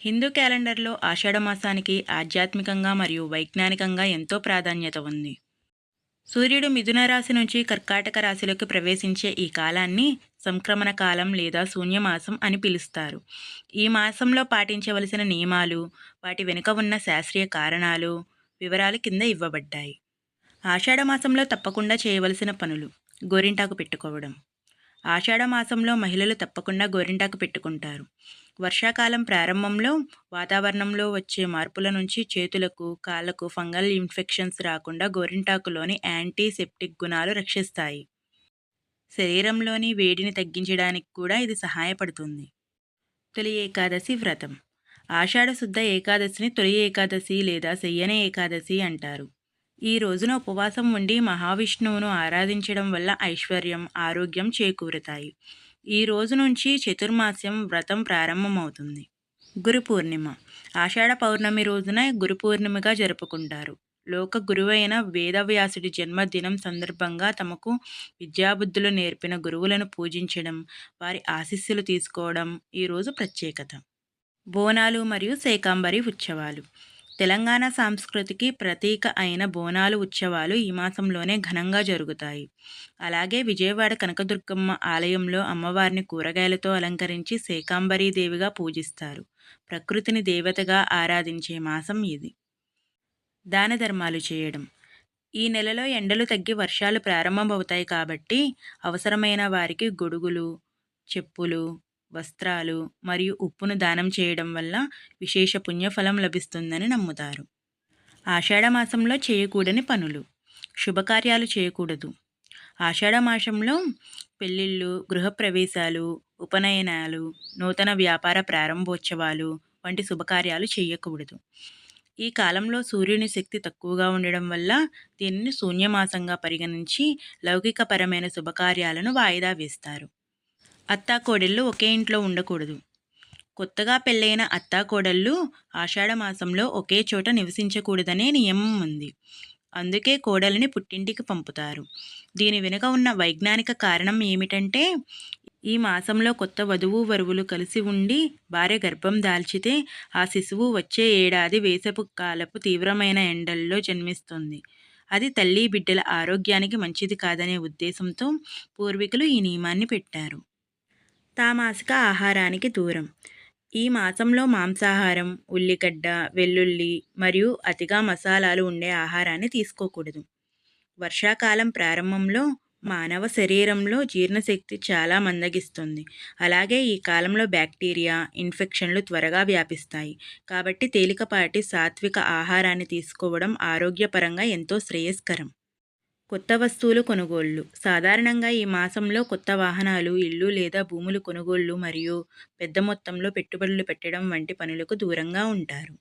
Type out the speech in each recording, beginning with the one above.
హిందూ క్యాలెండర్లో ఆషాఢమాసానికి ఆధ్యాత్మికంగా మరియు వైజ్ఞానికంగా ఎంతో ప్రాధాన్యత ఉంది. సూర్యుడు మిథున రాశి నుంచి కర్కాటక రాశిలోకి ప్రవేశించే ఈ కాలాన్ని సంక్రమణ కాలం లేదా శూన్యమాసం అని పిలుస్తారు. ఈ మాసంలో పాటించవలసిన నియమాలు, వాటి వెనుక ఉన్న శాస్త్రీయ కారణాలు, వివరాలు కింద ఇవ్వబడ్డాయి. ఆషాఢమాసంలో తప్పకుండా చేయవలసిన పనులు: గోరింటాకు పెట్టుకోవడం. ఆషాఢమాసంలో మహిళలు తప్పకుండా గోరింటాకు పెట్టుకుంటారు. వర్షాకాలం ప్రారంభంలో వాతావరణంలో వచ్చే మార్పుల నుంచి చేతులకు, కాళ్లకు ఫంగల్ ఇన్ఫెక్షన్స్ రాకుండా గోరింటాకులోని యాంటీసెప్టిక్ గుణాలు రక్షిస్తాయి. శరీరంలోని వేడిని తగ్గించడానికి కూడా ఇది సహాయపడుతుంది. తొలి ఏకాదశి వ్రతం. ఆషాఢ శుద్ధ ఏకాదశిని తొలి ఏకాదశి లేదా శయ్యన ఏకాదశి అంటారు. ఈ రోజున ఉపవాసం ఉండి మహావిష్ణువును ఆరాధించడం వల్ల ఐశ్వర్యం, ఆరోగ్యం చేకూరుతాయి. ఈ రోజు నుంచి చతుర్మాస్యం వ్రతం ప్రారంభమవుతుంది. గురు పూర్ణిమ. ఆషాఢ పౌర్ణమి రోజున గురు పూర్ణిమగా జరుపుకుంటారు. లోక గురువైన వేదవ్యాసుడి జన్మదినం సందర్భంగా తమకు విద్యాబుద్ధులు నేర్పిన గురువులను పూజించడం, వారి ఆశీస్సులు తీసుకోవడం ఈరోజు ప్రత్యేకత. బోనాలు మరియు శాకంబరి ఉత్సవాలు. తెలంగాణ సంస్కృతికి ప్రతీక అయిన బోనాలు ఉత్సవాలు ఈ మాసంలోనే ఘనంగా జరుగుతాయి. అలాగే విజయవాడ కనకదుర్గమ్మ ఆలయంలో అమ్మవారిని కూరగాయలతో అలంకరించి శాకంబరీదేవిగా పూజిస్తారు. ప్రకృతిని దేవతగా ఆరాధించే మాసం ఇది. దాన ధర్మాలు చేయడం. ఈ నెలలో ఎండలు తగ్గి వర్షాలు ప్రారంభమవుతాయి కాబట్టి అవసరమైన వారికి గొడుగులు, చెప్పులు, వస్త్రాలు మరియు ఉప్పును దానం చేయడం వల్ల విశేష పుణ్యఫలం లభిస్తుందని నమ్ముతారు. ఆషాఢమాసంలో చేయకూడని పనులు. శుభకార్యాలు చేయకూడదు. ఆషాఢమాసంలో పెళ్ళిళ్ళు, గృహప్రవేశాలు, ఉపనయనాలు, నూతన వ్యాపార ప్రారంభోత్సవాలు వంటి శుభకార్యాలు చేయకూడదు. ఈ కాలంలో సూర్యుని శక్తి తక్కువగా ఉండడం వల్ల దీనిని శూన్యమాసంగా పరిగణించి లౌకికపరమైన శుభకార్యాలను వాయిదా వేస్తారు. అత్తాకోడళ్ళు ఒకే ఇంట్లో ఉండకూడదు. కొత్తగా పెళ్ళైన అత్తాకోడళ్ళు ఆషాఢమాసంలో ఒకే చోట నివసించకూడదనే నియమం ఉంది. అందుకే కోడలిని పుట్టింటికి పంపుతారు. దీని వెనుక ఉన్న వైజ్ఞానిక కారణం ఏమిటంటే, ఈ మాసంలో కొత్త వధువు వరువులు కలిసి ఉండి భార్య గర్భం దాల్చితే ఆ శిశువు వచ్చే ఏడాది వేసపు కాలపు తీవ్రమైన ఎండల్లో జన్మిస్తుంది. అది తల్లి బిడ్డల ఆరోగ్యానికి మంచిది కాదనే ఉద్దేశంతో పూర్వీకులు ఈ నియమాన్ని పెట్టారు. తామాసిక ఆహారానికి దూరం. ఈ మాసంలో మాంసాహారం, ఉల్లిగడ్డ, వెల్లుల్లి మరియు అతిగా మసాలాలు ఉండే ఆహారాన్ని తీసుకోకూడదు. వర్షాకాలం ప్రారంభంలో మానవ శరీరంలో జీర్ణశక్తి చాలా మందగిస్తుంది. అలాగే ఈ కాలంలో బ్యాక్టీరియా, ఇన్ఫెక్షన్లు త్వరగా వ్యాపిస్తాయి. కాబట్టి తేలికపాటి సాత్విక ఆహారాన్ని తీసుకోవడం ఆరోగ్యపరంగా ఎంతో శ్రేయస్కరం. కొత్త వస్తువులు కొనుగోళ్లు. సాధారణంగా ఈ మాసంలో కొత్త వాహనాలు, ఇళ్ళు లేదా భూములు కొనుగోళ్లు మరియు పెద్ద మొత్తంలో పెట్టుబడులు పెట్టడం వంటి పనులకు దూరంగా ఉంటారు.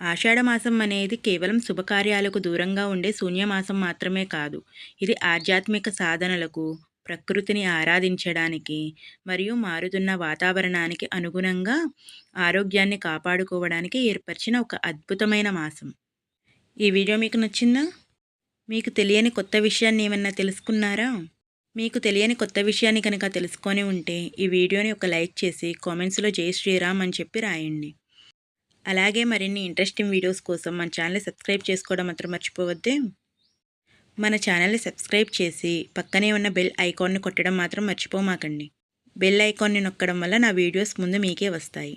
ఆషాఢమాసం అనేది కేవలం శుభకార్యాలకు దూరంగా ఉండే శూన్యమాసం మాత్రమే కాదు. ఇది ఆధ్యాత్మిక సాధనలకు, ప్రకృతిని ఆరాధించడానికి మరియు మారుతున్న వాతావరణానికి అనుగుణంగా ఆరోగ్యాన్ని కాపాడుకోవడానికి ఏర్పరిచిన ఒక అద్భుతమైన మాసం. ఈ వీడియో మీకు నచ్చిందా? మీకు తెలియని కొత్త విషయాన్ని ఏమన్నా తెలుసుకున్నారా? మీకు తెలియని కొత్త విషయాన్ని కనుక తెలుసుకొని ఉంటే ఈ వీడియోని ఒక లైక్ చేసి కామెంట్స్లో జై శ్రీరామ్ అని చెప్పి రాయండి. అలాగే మరిన్ని ఇంట్రెస్టింగ్ వీడియోస్ కోసం మన ఛానల్ని సబ్స్క్రైబ్ చేసుకోవడం మాత్రం మర్చిపోవద్దే. మన ఛానల్ని సబ్స్క్రైబ్ చేసి పక్కనే ఉన్న బెల్ ఐకాన్ని కొట్టడం మాత్రం మర్చిపోమాకండి. బెల్ ఐకాన్ని నొక్కడం వల్ల నా వీడియోస్ ముందు మీకే వస్తాయి.